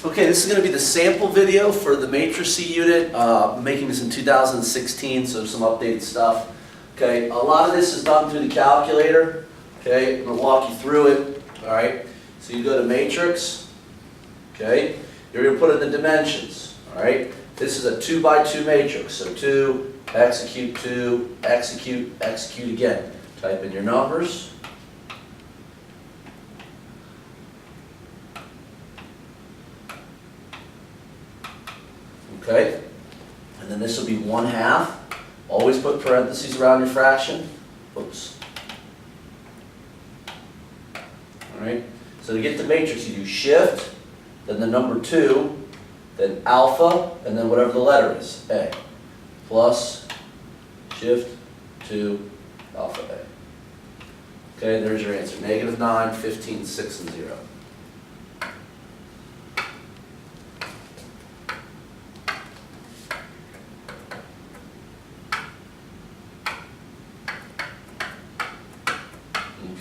Okay, this is going to be the sample video for the Matrices unit. I'm making this in 2016, so some updated stuff. Okay, a lot of this is done through the calculator. Okay, I'm going to walk you through it. All right, so you go to Matrix. Okay, you're going to put in the dimensions. All right, this is a 2 by 2 matrix. So 2, execute, execute again. Type in your numbers. Okay, and then this will be 1/2. Always put parentheses around your fraction. Oops. All right, so to get the matrix, you do shift, then the number 2, then alpha, and then whatever the letter is, A. Plus, shift, 2, alpha A. Okay, there's your answer. -9, 15, 6, and 0.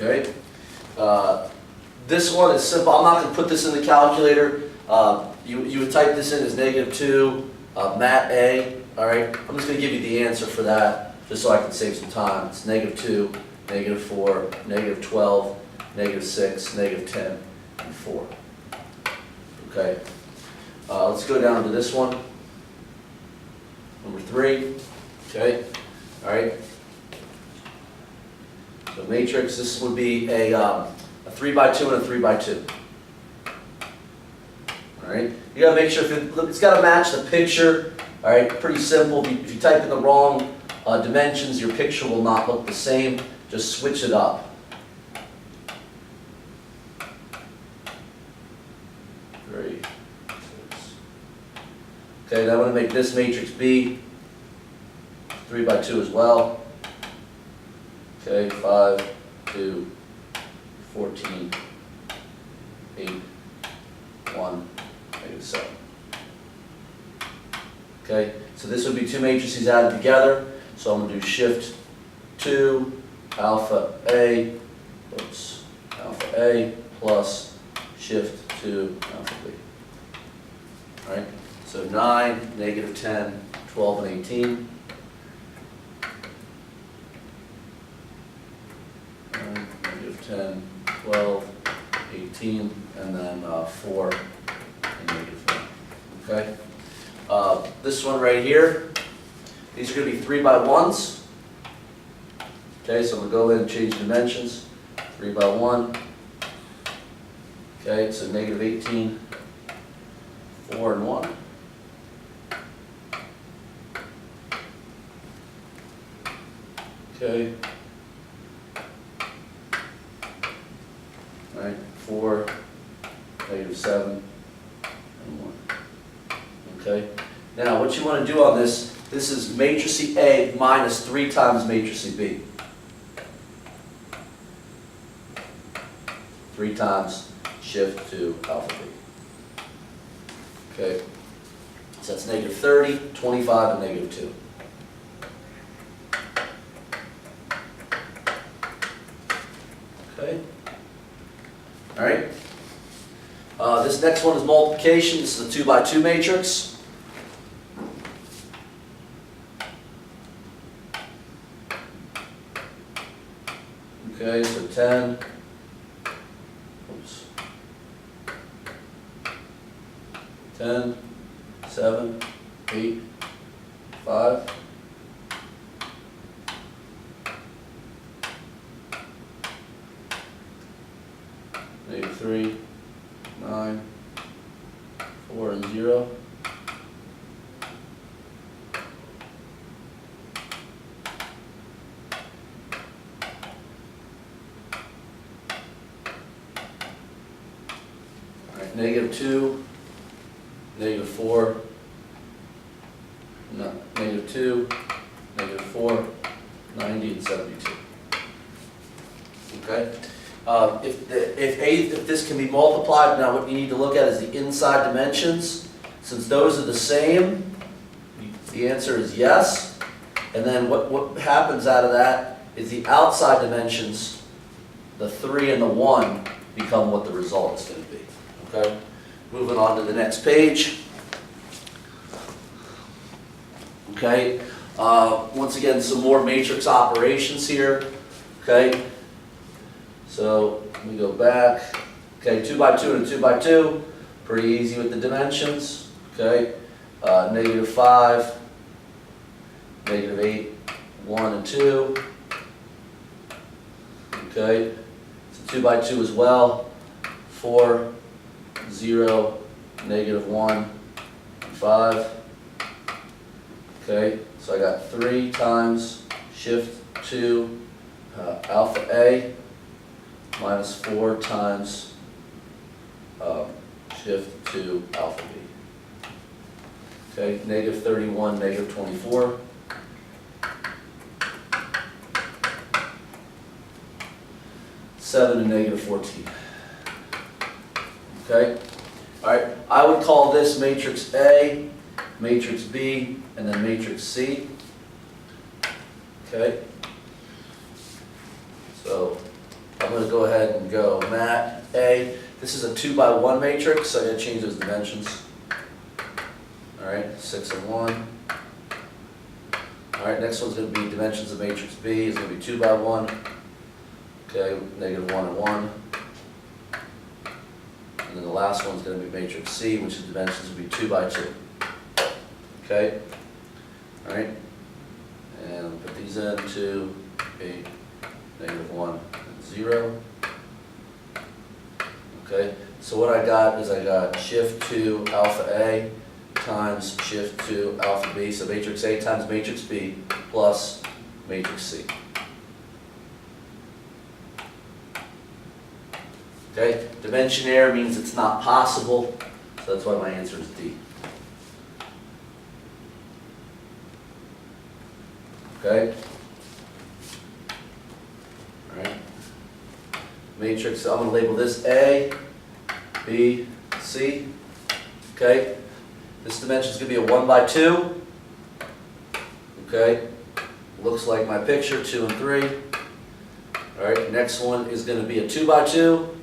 Okay, this one is simple. I'm not going to put this in the calculator. You would type this in as -2, mat A. All right, I'm just going to give you the answer for that, just so I can save some time. It's -2, -4, -12, -6, -10, and 4. Okay, let's go down to this one, number 3. Okay, all right. So matrix, this would be a 3 by 2 and a 3 by 2. All right, you gotta make sure it's gotta match the picture. All right, pretty simple. If you type in the wrong dimensions, your picture will not look the same. Just switch it up. Three, 6. Okay, then I'm gonna make this matrix B 3 by 2 as well. Okay, 5, 2, 14, 8, 1, -7. Okay, so this would be 2 matrices added together. So I'm going to do shift 2, alpha A, oops, alpha A plus shift 2, alpha B. All right, so 9, -10, 12, and 18. 10, 12, 18, and then 4 and -1. Okay. This one right here, these are going to be 3 by 1s. Okay, so I'm going to go in and change dimensions. 3 by 1. Okay, so -18, 4 and 1. Okay. Right, 4, -7, and 1. Okay. Now, what you want to do on this is matrice A minus 3 times matrice B. 3 times shift to alpha B. Okay. So that's -30, 25, and -2. Okay. All right. This next one is multiplication. This is a 2 by 2 matrix. Okay, so 10. Oops. 10, 7, 8, 5. -3, 9, 4, and 0. All right, -2, -4, no, -2, -4, 90, and 72. Okay. If this can be multiplied, now what you need to look at is the inside dimensions. Since those are the same, the answer is yes. And then what happens out of that is the outside dimensions, the 3 and the 1, become what the result is going to be. Okay? Moving on to the next page. Okay, once again, some more matrix operations here. Okay, so let me go back. Okay, 2 by 2 and a 2 by 2. Pretty easy with the dimensions. Okay, -5, -8, 1 and 2. Okay, it's a 2 by 2 as well. 4, 0, -1, and 5. Okay, so I got 3 times shift 2 alpha A minus 4 times shift 2 alpha B. Okay, -31, -24. -7 and -14. Okay, all right, I would call this matrix A, matrix B, and then matrix C. Okay, so I'm going to go ahead and go mat A. This is a 2 by 1 matrix, so I got to change those dimensions. All right, 6 and 1. All right, next one's going to be dimensions of matrix B. It's going to be 2 by 1. Okay, -1 and 1. And then the last one's going to be matrix C, which the dimensions will be 2 by 2. Okay, all right, and put these into a -1 and 0. Okay, so what I got is I got shift 2 alpha A times shift 2 alpha B, so matrix A times matrix B plus matrix C. Okay, dimension error means it's not possible, so that's why my answer is D. Okay? All right. Matrix, I'm going to label this A, B, C. Okay? This dimension is going to be a 1 by 2. Okay? Looks like my picture, 2 and 3. All right, next one is going to be a 2 by 2.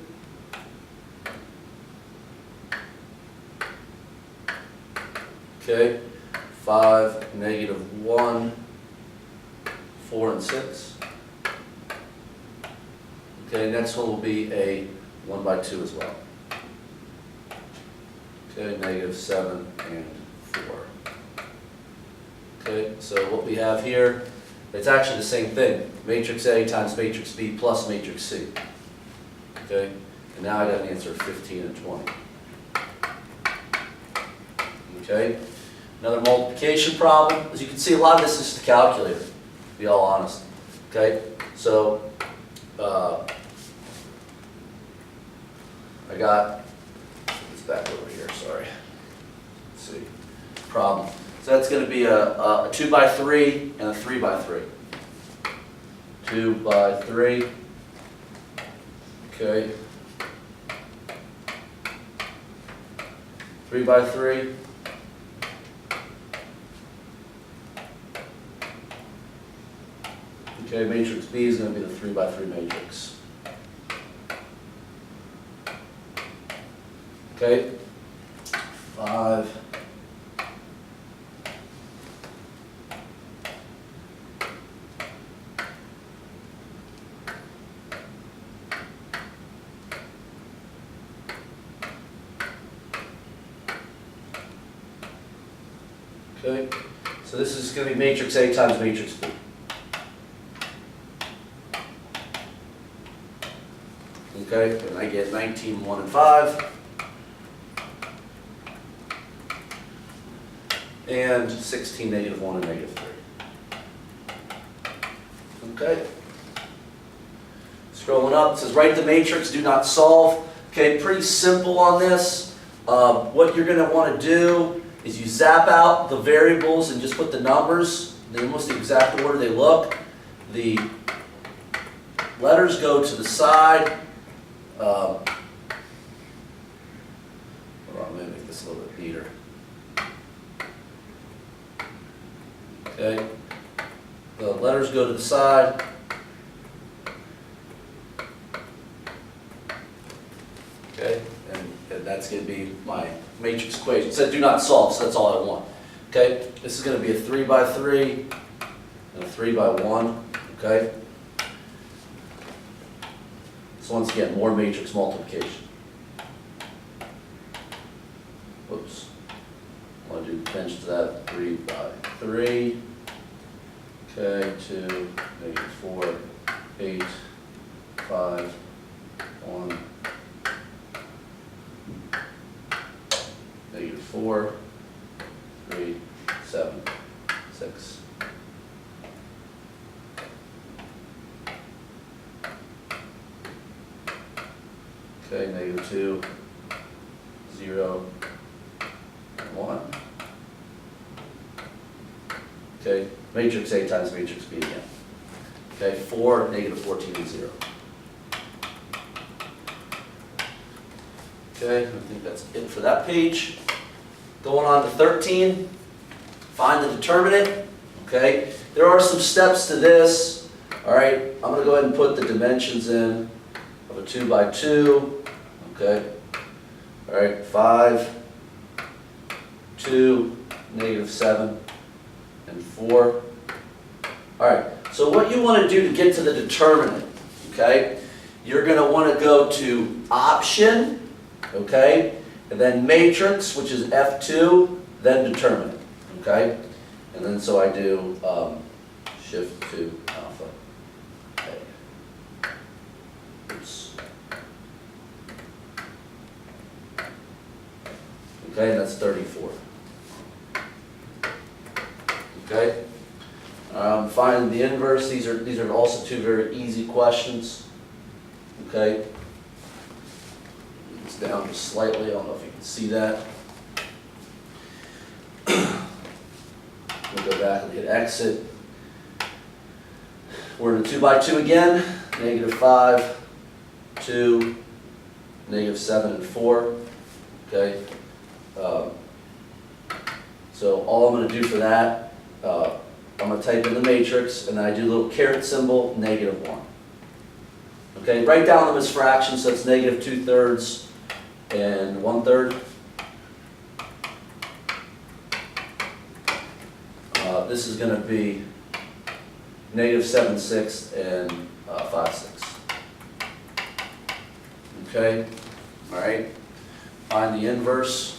Okay, 5, -1, 4 and 6. Okay, next one will be a 1 by 2 as well. Okay, -7 and 4. Okay, so what we have here, it's actually the same thing. Matrix A times matrix B plus matrix C. Okay, and now I got an answer of 15 and 20. Okay, another multiplication problem. As you can see, a lot of this is the calculator, to be all honest. Okay, so I got, it's back over here, sorry. Let's see, problem. So that's going to be a 2 by 3 and a 3 by 3. 2 by 3. Okay. 3 by 3. Okay, matrix B is going to be the 3 by 3 matrix. Okay, 5. Okay, so this is going to be matrix A times matrix B. Okay, and I get 19, 1, and 5. And 16, -1, and -3. Okay. Scrolling up, it says write the matrix, do not solve. Okay, pretty simple on this. What you're going to want to do is you zap out the variables and just put the numbers in almost the exact order they look. The letters go to the side. Hold on, I'm going to make this a little bit neater. Okay, the letters go to the side. Okay, and that's that's going to be my matrix equation. It said do not solve, so that's all I want. Okay, this is going to be a 3 by 3 and a 3 by 1. Okay. So once again, more matrix multiplication. Whoops. I want to do dimensions of that 3 by 3. Okay, 2, -4, 8, 5, 1, -4, 3, 7, 6. Okay, -2, 0, and 1. Okay, matrix A times matrix B again. Okay, 4, -14, and 0. Okay, I think that's it for that page. Going on to 13, find the determinant. Okay, there are some steps to this. All right, I'm going to go ahead and put the dimensions in of a 2 by 2. Okay, all right, 5, 2, -7, and 4. All right, so what you want to do to get to the determinant, okay, you're going to want to go to option, okay, and then matrix, which is F2, then determinant, okay, and then so I do shift to alpha. Okay. Oops. Okay, that's 34. Okay. Find the inverse. These are also two very easy questions. Okay. It's down just slightly. I don't know if you can see that. We'll go back and hit exit. We're in a 2 by 2 again. -5, 2, -7, and 4. Okay. So all I'm going to do for that, I'm going to type in the matrix, and then I do a little caret symbol, -1. Okay, write down them as fractions, so it's -2/3 and 1/3. This is going to be -7/6 and 5/6. Okay, all right. Find the inverse.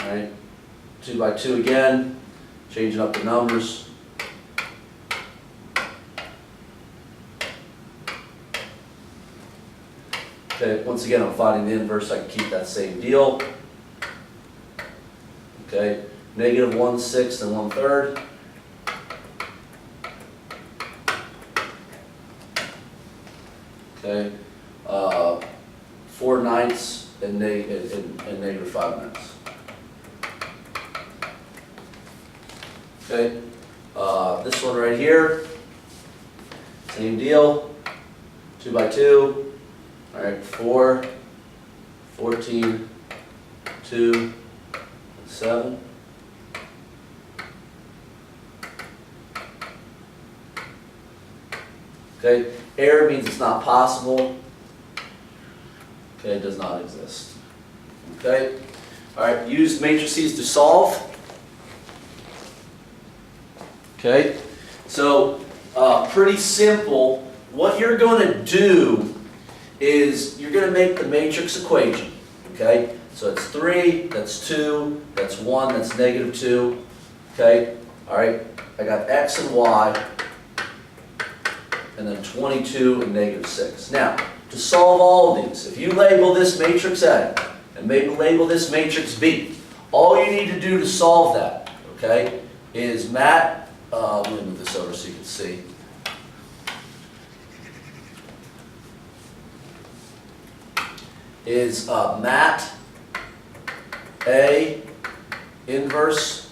All right, 2 by 2 again. Changing up the numbers. Okay, once again, I'm finding the inverse. I can keep that same deal. Okay, -1/6 and 1/3. Okay, 4/9 and -5/9. Okay, this one right here, same deal, 2 by 2, all right, 4, 14, 2, and 7. Okay, error means it's not possible. Okay, it does not exist. Okay, all right, use matrices to solve. Okay, so pretty simple. What you're going to do is you're going to make the matrix equation. Okay, so it's 3, that's 2, that's 1, that's -2. Okay, all right, I got x and y, and then 22 and -6. Now, to solve all of these, if you label this matrix A and maybe label this matrix B, all you need to do to solve that, okay, is let me move this over so you can see. Is mat A inverse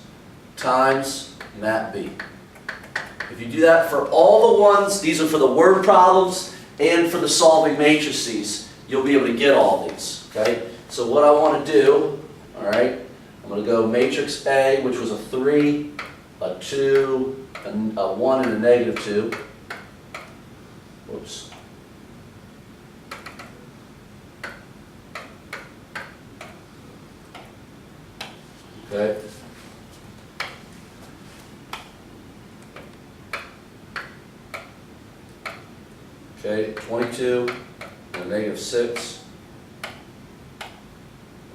times mat B. If you do that for all the ones, these are for the word problems and for the solving matrices, you'll be able to get all these. Okay. So what I want to do, all right, I'm going to go matrix A, which was a 3, a 2, a 1, and a -2. Whoops. Okay. Okay, 22 and -6.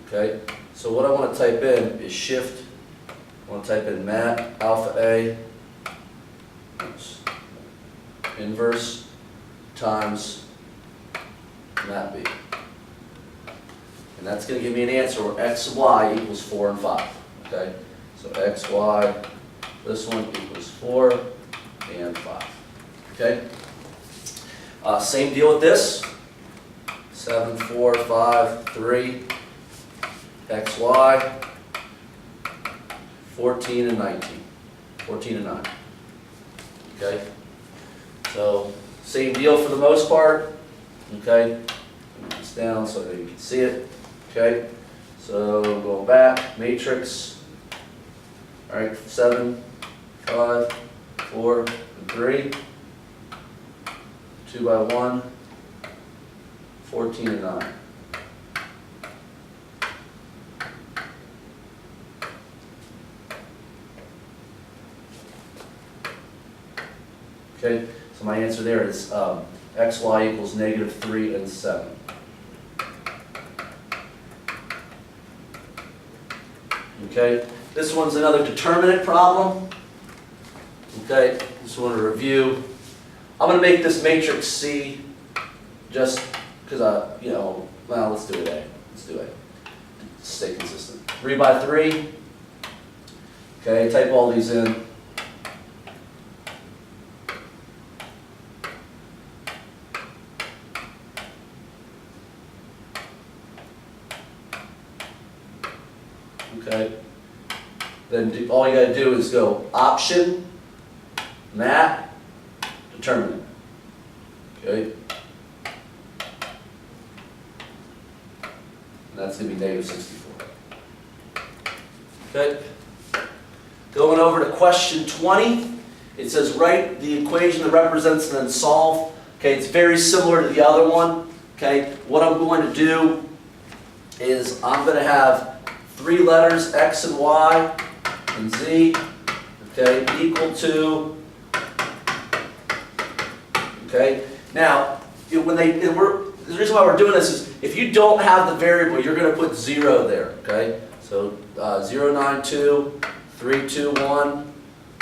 Okay, so what I want to type in is shift. I want to type in mat alpha A inverse times mat B. And that's going to give me an answer where x sub y equals 4 and 5. Okay, so x, y, this one equals 4 and 5. Okay, same deal with this. 7, 4, 5, 3, x, y, 14 and 19. 14 and 9. Okay, so same deal for the most part. Okay, put this down so that you can see it. Okay, so going back, matrix. All right, 7, 5, 4, and 3. 2 by 1, 14 and 9. Okay, so my answer there is x, y equals -3 and 7. Okay, this one's another determinant problem. Okay, just want to review. I'm going to make this matrix C just because well, let's do it A. Let's do it. Stay consistent. 3 by 3. Okay, type all these in. Okay, then all you got to do is go option, mat, determinant. Okay, and that's going to be -64. Okay, going over to question 20. It says write the equation that represents and then solve. Okay, it's very similar to the other one. Okay, what I'm going to do is I'm going to have 3 letters, x and y and z, okay, equal to, okay. Now, the reason why we're doing this is if you don't have the variable, you're going to put 0 there, okay. So 0, 9, 2, 3, 2, 1,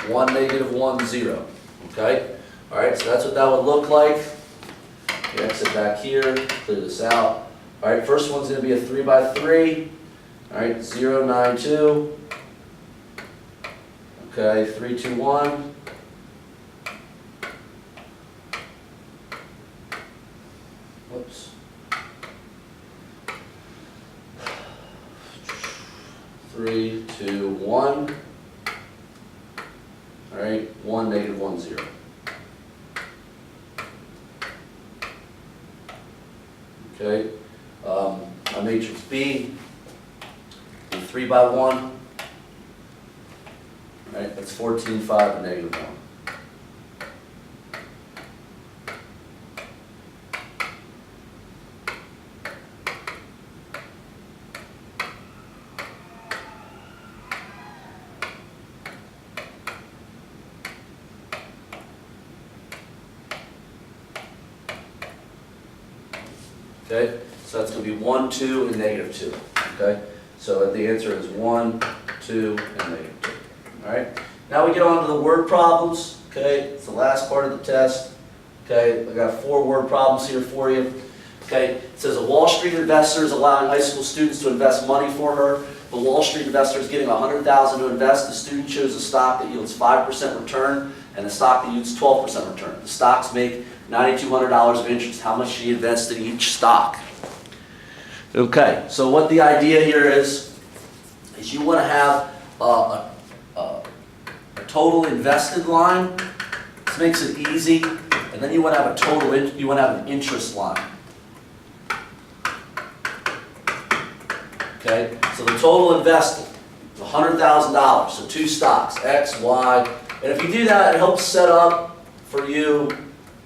1, -1, 0, okay. All right, so that's what that would look like. Okay, exit back here, clear this out. All right, first one's going to be a 3 by 3. All right, 0, 9, 2. Okay, 3, 2, 1. Whoops. 3, 2, 1. All right, 1, -1, 0. Okay, my matrix B. 3 by 1, right? That's 14, 5, and -1. Okay, so that's going to be 1, 2, and -2. Okay. So the answer is 1, 2, and -2. All right. Now we get on to the word problems. Okay, it's the last part of the test. Okay, I got 4 word problems here for you. Okay, it says a Wall Street investor is allowing high school students to invest money for her. The Wall Street investor is getting $100,000 to invest. The student chose a stock that yields 5% return and a stock that yields 12% return. The stocks make $9,200 of interest. How much should he invest in each stock? Okay, so what the idea here is you want to have a total invested line. This makes it easy, and then you want to have an interest line. Okay, so the total invested is $100,000, so 2 stocks, X, Y, and if you do that, it helps set up for you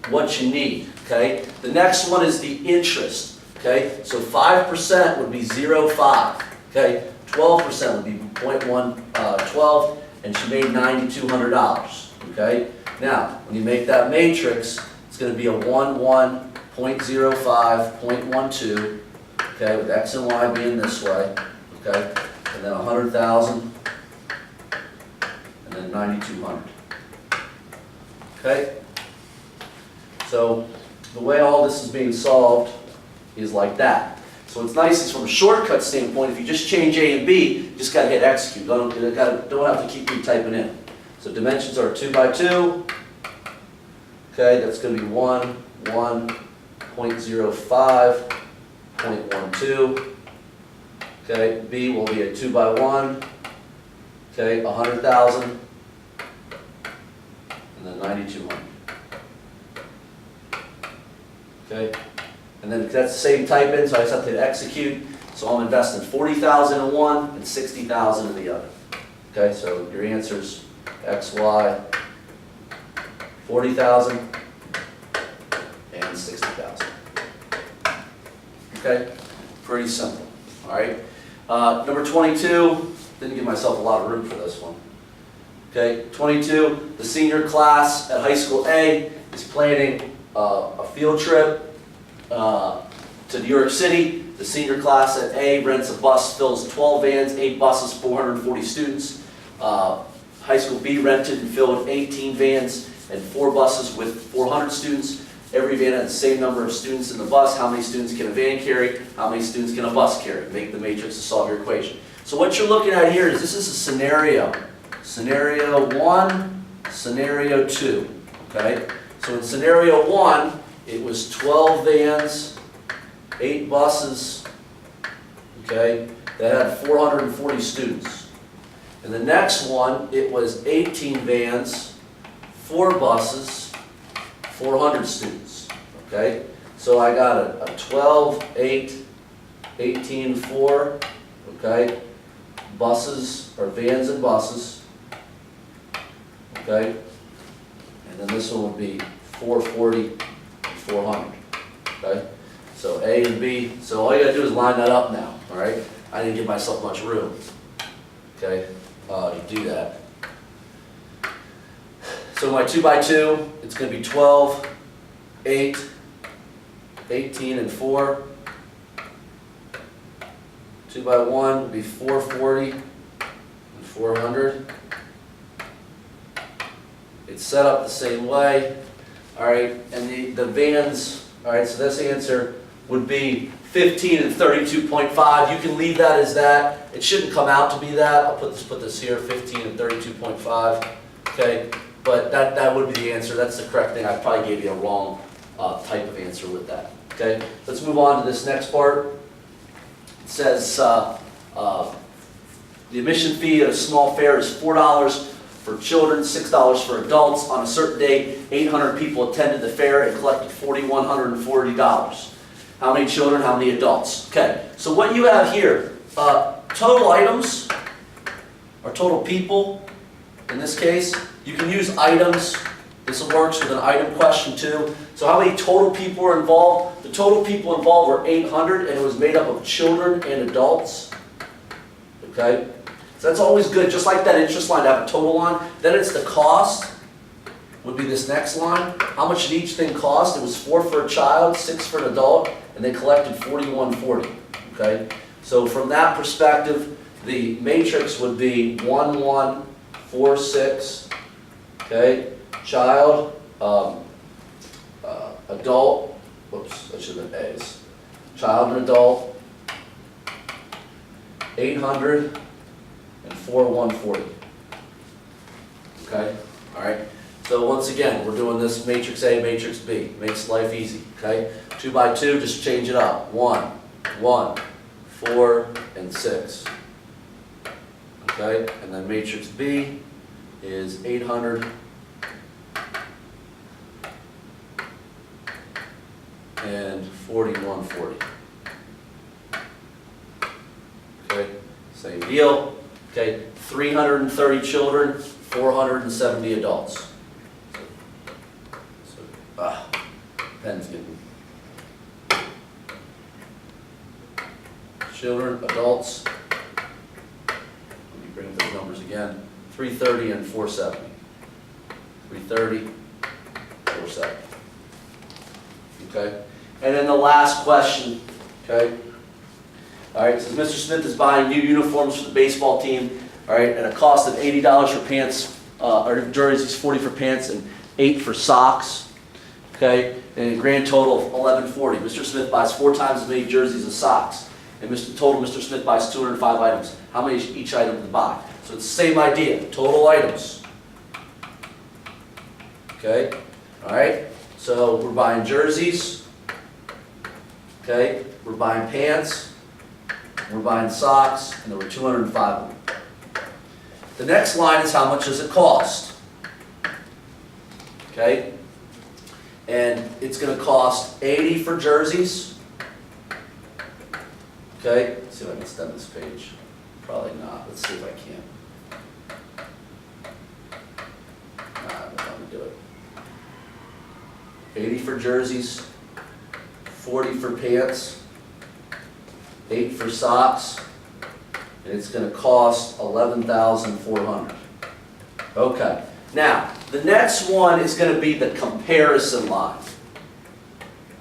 what you need. Okay, the next one is the interest. Okay, so 5% would be 0.5. Okay, 12% would be 0.112, and she made $9,200, okay? Now, when you make that matrix, it's going to be a 1, 1, 0.05, 0.12, okay, with X and Y being this way, okay? And then 100,000, and then 9,200. Okay? So the way all this is being solved is like that. So what's nice is from a shortcut standpoint, if you just change A and B, you just got to hit execute. Don't have to keep retyping in. So dimensions are 2 by 2. Okay, that's going to be 1, 1, 0.05, 0.12. Okay, B will be a 2 by 1. Okay, 100,000. And then 9,200. Okay, and then that's the same type in, so I just have to hit execute. So I'm investing 40,000 in one and 60,000 in the other. Okay, so your answer's X, Y, 40,000 and 60,000. Okay, pretty simple. All right, number 22. Didn't give myself a lot of room for this one. Okay, 22. The senior class at high school A is planning a field trip to New York City. The senior class at A rents a bus, fills 12 vans, 8 buses, 440 students. High school B rented and filled 18 vans and 4 buses with 400 students. Every van has the same number of students in the bus. How many students can a van carry? How many students can a bus carry? Make the matrix to solve your equation. So what you're looking at here is this is a scenario. Scenario 1, scenario 2. Okay? So in scenario 1, it was 12 vans, 8 buses, okay, that had 440 students. In the next one, it was 18 vans, 4 buses, 400 students, okay? So I got a 12, 8, 18, 4, okay? Buses, or vans and buses, okay? And then this one would be 440 and 400, okay? So A and B, so all you gotta do is line that up now, all right? I didn't give myself much room, okay, to do that. So my 2 by 2, it's gonna be 12, 8, 18, and 4. 2 by 1 would be 440 and 400. It's set up the same way, all right, and the vans, all right, so this answer would be 15 and 32.5. You can leave that as that. It shouldn't come out to be that. I'll put this here, 15 and 32.5, okay, but that would be the answer. That's the correct thing. I probably gave you a wrong type of answer with that, okay. Let's move on to this next part. It says the admission fee at a small fair is $4 for children, $6 for adults. On a certain day, 800 people attended the fair and collected $4,140. How many children, how many adults? Okay, so what you have here, total items, or total people, in this case. You can use items. This works with an item question too. So how many total people were involved? The total people involved were 800, and it was made up of children and adults. Okay? So that's always good, just like that interest line, to have a total line. Then it's the cost, would be this next line. How much did each thing cost? It was 4 for a child, 6 for an adult, and they collected $4,140. Okay? So from that perspective, the matrix would be 1, 1, 4, 6. Okay? Child, adult, whoops, that should have been A's. Child and adult, 800 and 4,140. Okay? All right? So once again, we're doing this matrix A, matrix B. Makes life easy. Okay? 2 by 2, just change it up. 1, 1, 4, and 6. Okay? And then matrix B is 800 and 4,140. Okay, same deal. Okay, 330 children, 470 adults. Pen's getting. Children, adults, again, 330 and 470. 330, 470. Okay? And then the last question, okay? All right, says Mr. Smith is buying new uniforms for the baseball team, all right, at a cost of $80 for pants, or jerseys, 40 for pants, and 8 for socks, okay? And a grand total of $1140. Mr. Smith buys 4 times as many jerseys as socks. And Mr. Smith buys 205 items. How many is each item to buy? So it's the same idea, total items. Okay, all right, so we're buying jerseys, okay, we're buying pants, we're buying socks, and there were 205 of them. The next line is how much does it cost? Okay, and it's going to cost 80 for jerseys. Okay, let's see if I can extend this page. Probably not. Let's see if I can. I'm not going to do it. 80 for jerseys, 40 for pants, 8 for socks, and it's going to cost $11,400. Okay, now the next one is going to be the comparison line.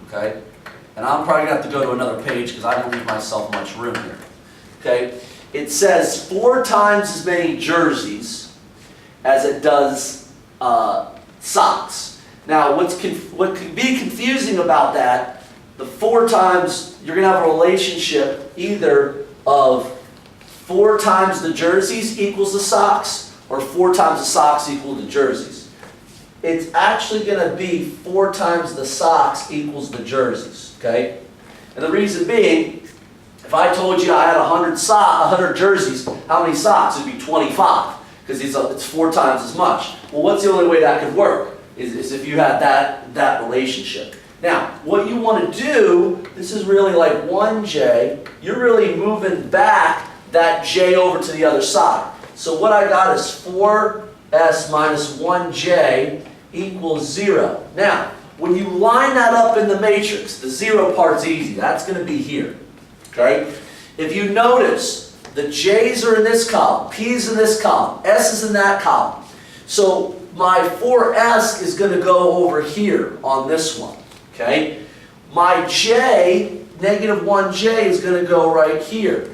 Okay, and I'm probably going to have to go to another page because I don't leave myself much room here. Okay, it says 4 times as many jerseys as it does socks. Now, what can be confusing about that, the 4 times, you're going to have a relationship either of 4 times the jerseys equals the socks, or 4 times the socks equal the jerseys. It's actually going to be 4 times the socks equals the jerseys, okay? And the reason being, if I told you I had 100 jerseys, how many socks? It would be 25, because it's 4 times as much. Well, what's the only way that could work? Is if you had that relationship. Now, what you want to do, this is really like 1J, you're really moving back that J over to the other side. So what I got is 4S minus 1J equals 0. Now, when you line that up in the matrix, the 0 part's easy. That's going to be here. Okay? If you notice, the J's are in this column, P's in this column, S is in that column. So my 4S is going to go over here on this one, okay? My J, negative 1J, is going to go right here.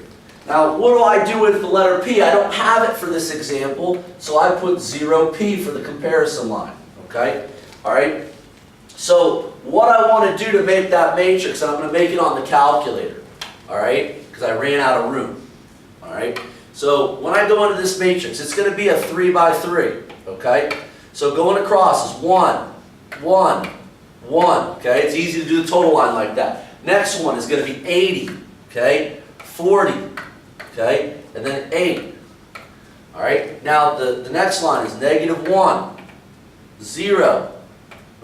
Now, what do I do with the letter P? I don't have it for this example, so I put 0P for the comparison line, okay? All right? So what I want to do to make that matrix, and I'm going to make it on the calculator, all right? Because I ran out of room, all right? So when I go into this matrix, it's going to be a 3 by 3, okay? So going across is 1, 1, 1, okay? It's easy to do the total line like that. Next one is going to be 80, okay? 40, okay? And then 8. All right? Now the next line is negative 1, 0,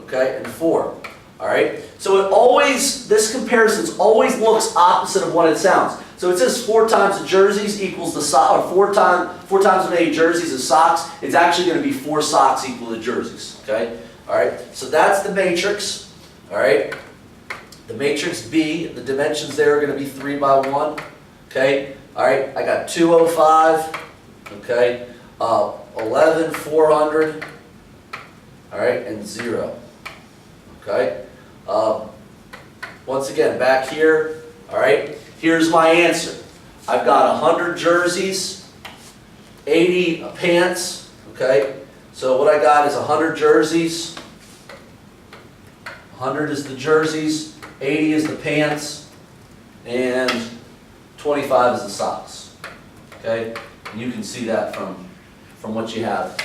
okay? And 4. All right? So it always, this comparison always looks opposite of what it sounds. So it says 4 times the jerseys equals the socks, or 4 times as many jerseys as socks. It's actually going to be 4 socks equal to jerseys. Okay? All right? So that's the matrix. All right? The matrix B, the dimensions there are going to be 3 by 1. Okay? All right? I got 205. Okay? 11,400. All right? And 0. Okay? Once again, back here. All right? Here's my answer. I've got 100 jerseys, 80 pants, okay? So what I got is 100 jerseys, 100 is the jerseys, 80 is the pants, and 25 is the socks, okay? And you can see that from what you have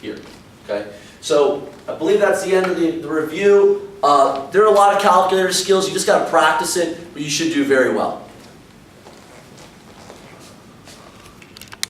here, okay? So I believe that's the end of the review. There are a lot of calculator skills. You just got to practice it, but you should do very well.